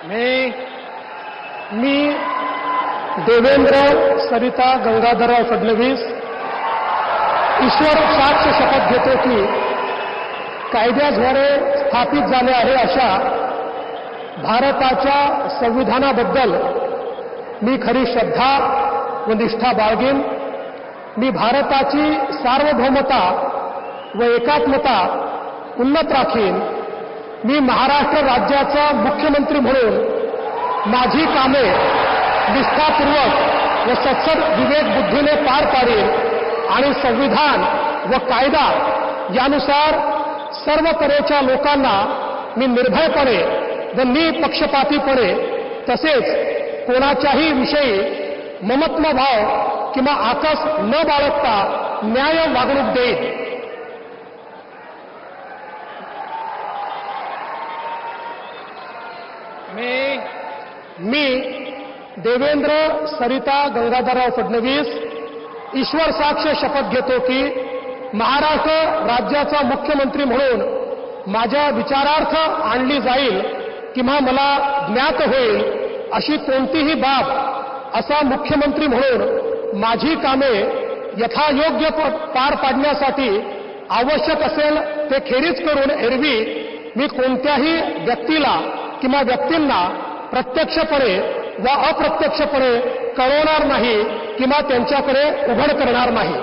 मी देवेंद्र सरिता गंगाधरराव फडणवीस ईश्वर साक्ष शपथ घेतो की कायद्याद्वारे स्थापित झाले आहे अशा भारताच्या संविधानाबद्दल मी खरी श्रद्धा व निष्ठा बाळगेन। मी भारताची सार्वभौमता व एकात्मता उन्नत राखीन। मी महाराष्ट्र राज्याचा मुख्यमंत्री म्हणून माझी कामे निष्ठापूर्वक व सत्सद विवेक बुद्धीने पार पाडेन आणि संविधान व कायदा यानुसार सर्व तऱ्हेच्या लोकांना मी निर्भयपणे व निपक्षपातीपणे तसेच कोणाच्याही विषयी ममत्वभाव किंवा आकस न बाळगता न्याय वागणूक देईन। मी देवेंद्र सरिता गंगाधरराव फडणवीस ईश्वर साक्ष शपथ घेतो की महाराष्ट्र राज्याचा मुख्यमंत्री म्हणून माझ्या विचारार्थ आणली जाईल किंवा मला ज्ञात होईल अशी कोणतीही बाब असा मुख्यमंत्री म्हणून माझी कामे यथायोग्य पार पाडण्यासाठी आवश्यक असेल ते खेरीज करून एरवी मी कोणत्याही व्यक्तीला किंवा व्यक्तींना प्रत्यक्षपणे व अप्रत्यक्षपणे कळवणार नाही किंवा त्यांच्याकडे उघड करणार नाही।